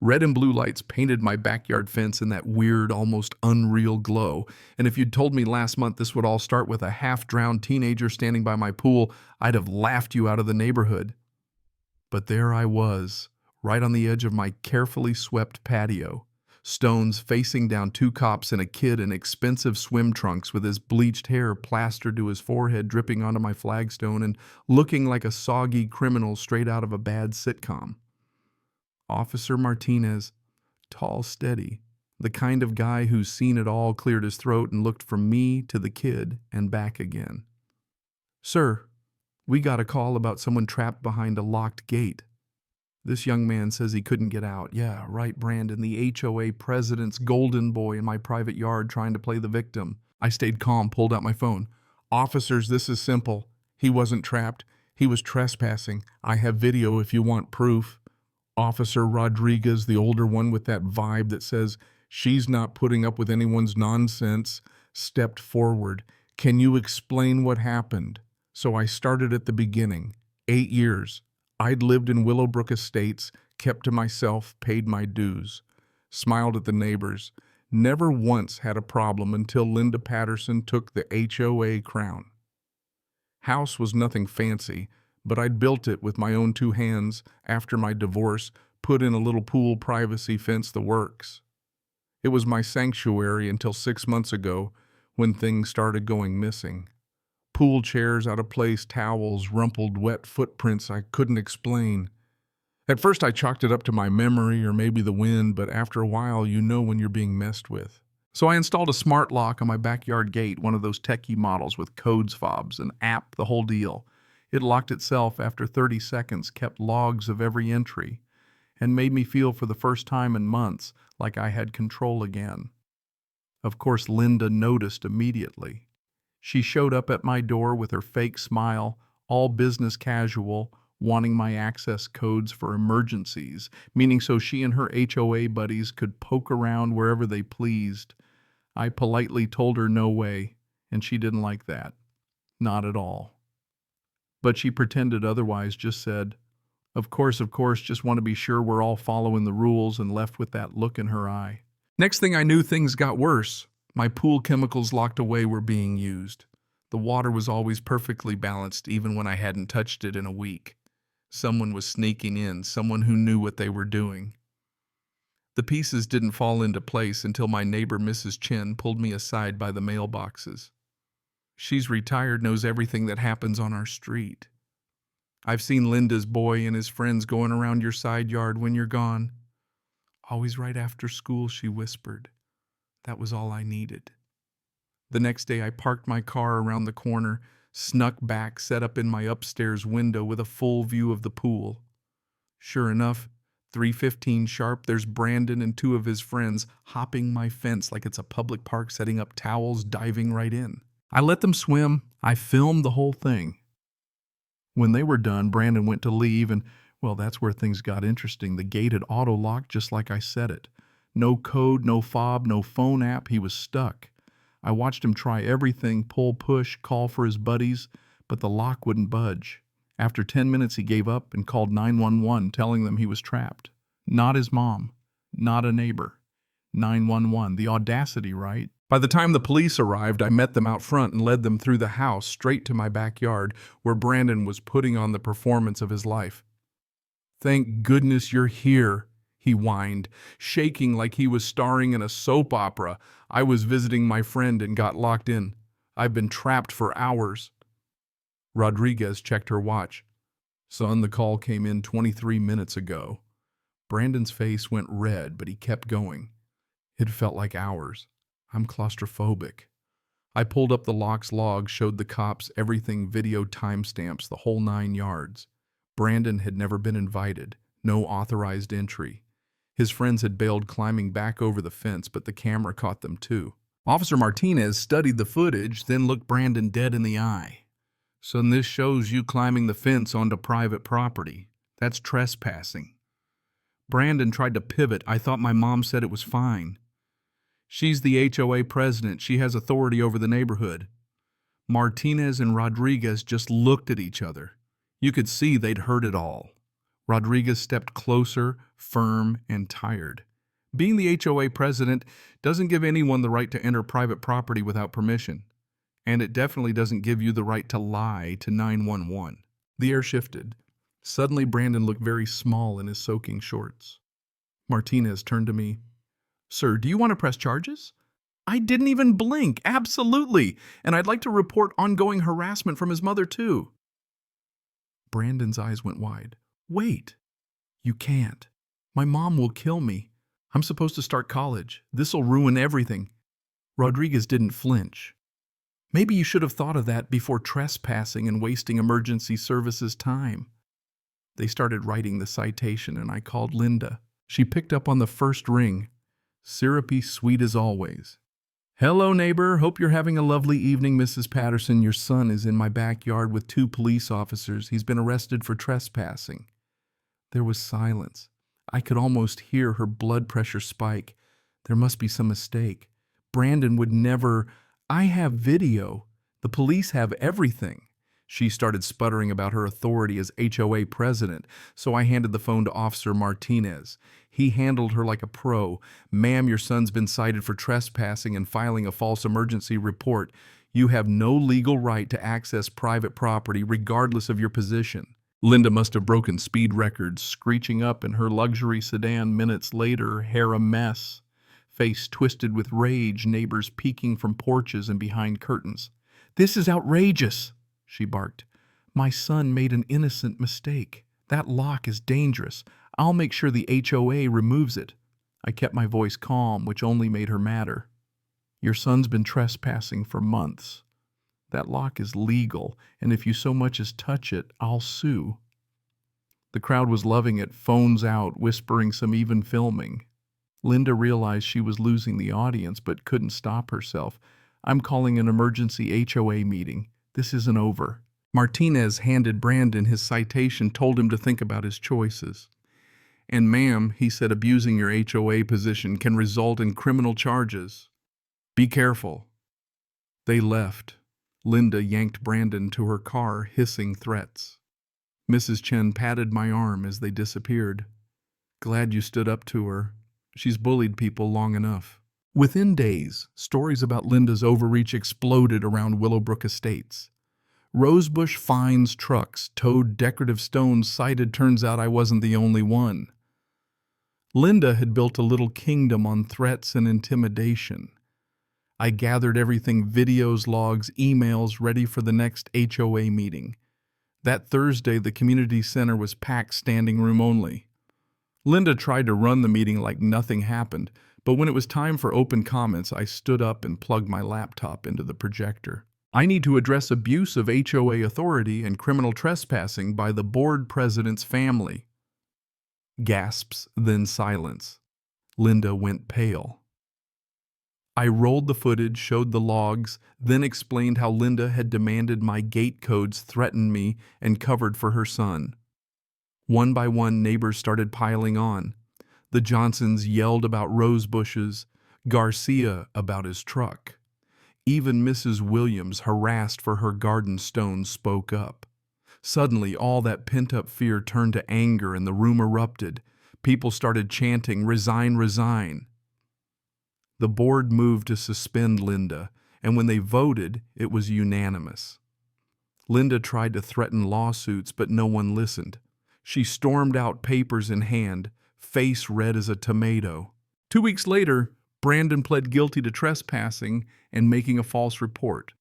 Red and blue lights painted my backyard fence in that weird, almost unreal glow, and if you'd told me last month this would all start with a half-drowned teenager standing by my pool, I'd have laughed you out of the neighborhood. But there I was, right on the edge of my carefully swept patio, stones facing down two cops and a kid in expensive swim trunks with his bleached hair plastered to his forehead dripping onto my flagstone and looking like a soggy criminal straight out of a bad sitcom. Officer Martinez, tall, steady, the kind of guy who's seen it all, cleared his throat and looked from me to the kid and back again. "Sir, we got a call about someone trapped behind a locked gate. This young man says he couldn't get out." "Yeah, right, Brandon, the HOA president's golden boy in my private yard trying to play the victim." I stayed calm, pulled out my phone. "Officers, this is simple. He wasn't trapped. He was trespassing. I have video if you want proof." Officer Rodriguez, the older one with that vibe that says she's not putting up with anyone's nonsense, stepped forward. "Can you explain what happened?" So I started at the beginning. 8 years. I'd lived in Willowbrook Estates, kept to myself, paid my dues, smiled at the neighbors, never once had a problem until Linda Patterson took the HOA crown. House was nothing fancy, but I'd built it with my own 2 hands after my divorce, put in a little pool, privacy fence, the works. It was my sanctuary until 6 months ago when things started going missing. Pool chairs out of place, towels, rumpled, wet footprints I couldn't explain. At first I chalked it up to my memory or maybe the wind, but after a while you know when you're being messed with. So I installed a smart lock on my backyard gate, one of those techie models with codes fobs, an app, the whole deal. It locked itself after 30 seconds, kept logs of every entry, and made me feel for the first time in months like I had control again. Of course, Linda noticed immediately. She showed up at my door with her fake smile, all business casual, wanting my access codes for emergencies, meaning so she and her HOA buddies could poke around wherever they pleased. I politely told her no way, and she didn't like that. Not at all. But she pretended otherwise, just said, of course, just want to be sure we're all following the rules," and left with that look in her eye. Next thing I knew, things got worse. My pool chemicals locked away were being used. The water was always perfectly balanced, even when I hadn't touched it in a week. Someone was sneaking in, someone who knew what they were doing. The pieces didn't fall into place until my neighbor, Mrs. Chin, pulled me aside by the mailboxes. "She's retired, knows everything that happens on our street. I've seen Linda's boy and his friends going around your side yard when you're gone. Always right after school," she whispered. That was all I needed. The next day I parked my car around the corner, snuck back, set up in my upstairs window with a full view of the pool. Sure enough, 3:15 sharp, there's Brandon and 2 of his friends hopping my fence like it's a public park, setting up towels, diving right in. I let them swim. I filmed the whole thing. When they were done, Brandon went to leave, and, well, that's where things got interesting. The gate had auto-locked just like I said it. No code, no fob, no phone app. He was stuck. I watched him try everything, pull, push, call for his buddies, but the lock wouldn't budge. After 10 minutes, he gave up and called 911, telling them he was trapped. Not his mom, not a neighbor. 911, the audacity, right? By the time the police arrived, I met them out front and led them through the house straight to my backyard, where Brandon was putting on the performance of his life. "Thank goodness you're here," he whined, shaking like he was starring in a soap opera. "I was visiting my friend and got locked in. I've been trapped for hours." Rodriguez checked her watch. "Son, the call came in 23 minutes ago." Brandon's face went red, but he kept going. It felt like hours. I'm claustrophobic. I pulled up the lock's log, showed the cops everything, video timestamps, the whole 9 yards. Brandon had never been invited, no authorized entry. His friends had bailed climbing back over the fence, but the camera caught them too. Officer Martinez studied the footage, then looked Brandon dead in the eye. "Son, this shows you climbing the fence onto private property. That's trespassing." Brandon tried to pivot. "I thought my mom said it was fine." "She's the HOA president. She has authority over the neighborhood." Martinez and Rodriguez just looked at each other. You could see they'd heard it all. Rodriguez stepped closer, firm and tired. Being the HOA president doesn't give anyone the right to enter private property without permission. And it definitely doesn't give you the right to lie to 911. The air shifted. Suddenly, Brandon looked very small in his soaking shorts. Martinez turned to me. "Sir, do you want to press charges?" I didn't even blink. Absolutely. And I'd like to report ongoing harassment from his mother, too. Brandon's eyes went wide. Wait. You can't. My mom will kill me. I'm supposed to start college. This'll ruin everything. Rodriguez didn't flinch. Maybe you should have thought of that before trespassing and wasting emergency services time. They started writing the citation, and I called Linda. She picked up on the first ring. Syrupy sweet as always. "Hello, neighbor. Hope you're having a lovely evening, Mrs. Patterson. Your son is in my backyard with 2 police officers. He's been arrested for trespassing." There was silence. I could almost hear her blood pressure spike. There must be some mistake. Brandon would never... I have video. The police have everything. She started sputtering about her authority as HOA president, so I handed the phone to Officer Martinez. He handled her like a pro. "Ma'am, your son's been cited for trespassing and filing a false emergency report. You have no legal right to access private property regardless of your position." Linda must have broken speed records, screeching up in her luxury sedan minutes later, hair a mess. Face twisted with rage, neighbors peeking from porches and behind curtains. "This is outrageous," she barked. "My son made an innocent mistake. That lock is dangerous. I'll make sure the HOA removes it." I kept my voice calm, which only made her madder. "Your son's been trespassing for months. That lock is legal, and if you so much as touch it, I'll sue." The crowd was loving it, phones out, whispering, some even filming. Linda realized she was losing the audience, but couldn't stop herself. "I'm calling an emergency HOA meeting. This isn't over." Martinez handed Brandon his citation, told him to think about his choices. "And ma'am," he said, "abusing your HOA position can result in criminal charges. Be careful." They left. Linda yanked Brandon to her car, hissing threats. Mrs. Chen patted my arm as they disappeared. "Glad you stood up to her. She's bullied people long enough." Within days, stories about Linda's overreach exploded around Willowbrook Estates. Rosebush Fines trucks towed decorative stones cited. Turns out I wasn't the only one. Linda had built a little kingdom on threats and intimidation. I gathered everything: videos, logs, emails, ready for the next HOA meeting. That Thursday, the community center was packed, standing room only. Linda tried to run the meeting like nothing happened, but when it was time for open comments, I stood up and plugged my laptop into the projector. "I need to address abuse of HOA authority and criminal trespassing by the board president's family." Gasps, then silence. Linda went pale. I rolled the footage, showed the logs, then explained how Linda had demanded my gate codes, threatened me, and covered for her son. One by one, neighbors started piling on. The Johnsons yelled about rose bushes, Garcia about his truck. Even Mrs. Williams, harassed for her garden stones, spoke up. Suddenly, all that pent-up fear turned to anger and the room erupted. People started chanting, "Resign, resign." The board moved to suspend Linda, and when they voted, it was unanimous. Linda tried to threaten lawsuits, but no one listened. She stormed out, papers in hand, face red as a tomato. 2 weeks later, Brandon pled guilty to trespassing and making a false report.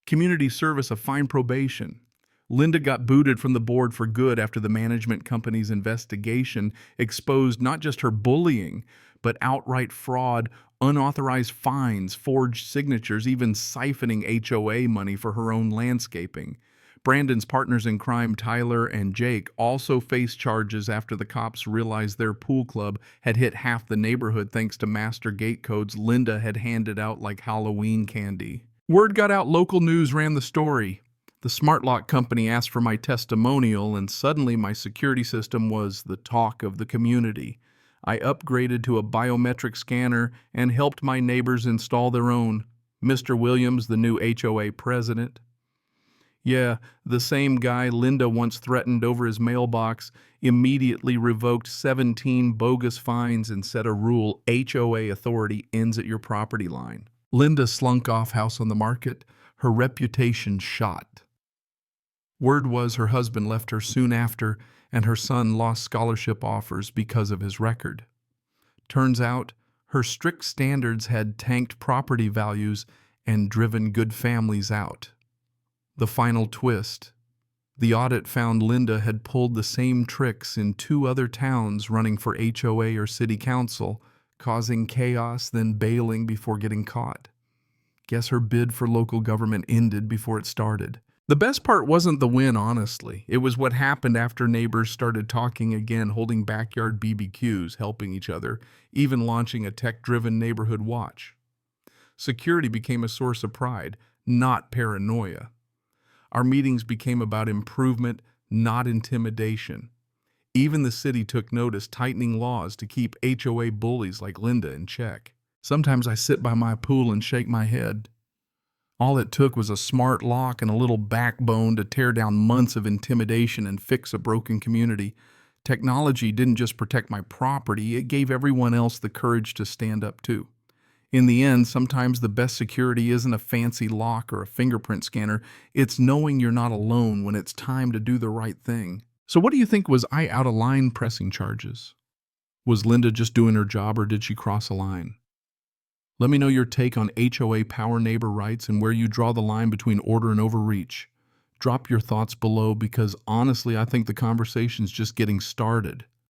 Community service, a fine probation. Linda got booted from the board for good after the management company's investigation exposed not just her bullying, but outright fraud, unauthorized fines, forged signatures, even siphoning HOA money for her own landscaping. Brandon's partners in crime, Tyler and Jake, also faced charges after the cops realized their pool club had hit half the neighborhood thanks to master gate codes Linda had handed out like Halloween candy. Word got out, local news ran the story. The smart lock company asked for my testimonial, and suddenly my security system was the talk of the community. I upgraded to a biometric scanner and helped my neighbors install their own. Mr. Williams, the new HOA president. Yeah, the same guy Linda once threatened over his mailbox immediately revoked 17 bogus fines and set a rule HOA authority ends at your property line. Linda slunk off house on the market, her reputation shot. Word was her husband left her soon after, and her son lost scholarship offers because of his record. Turns out, her strict standards had tanked property values and driven good families out. The final twist. The audit found Linda had pulled the same tricks in 2 other towns running for HOA or city council, causing chaos, then bailing before getting caught. Guess her bid for local government ended before it started. The best part wasn't the win, honestly. It was what happened after neighbors started talking again, holding backyard BBQs, helping each other, even launching a tech-driven neighborhood watch. Security became a source of pride, not paranoia. Our meetings became about improvement, not intimidation. Even the city took notice, tightening laws to keep HOA bullies like Linda in check. Sometimes I sit by my pool and shake my head. All it took was a smart lock and a little backbone to tear down months of intimidation and fix a broken community. Technology didn't just protect my property, it gave everyone else the courage to stand up too. In the end, sometimes the best security isn't a fancy lock or a fingerprint scanner, it's knowing you're not alone when it's time to do the right thing. So what do you think, was I out of line pressing charges? Was Linda just doing her job, or did she cross a line? Let me know your take on HOA power neighbor rights and where you draw the line between order and overreach. Drop your thoughts below, because honestly, I think the conversation's just getting started.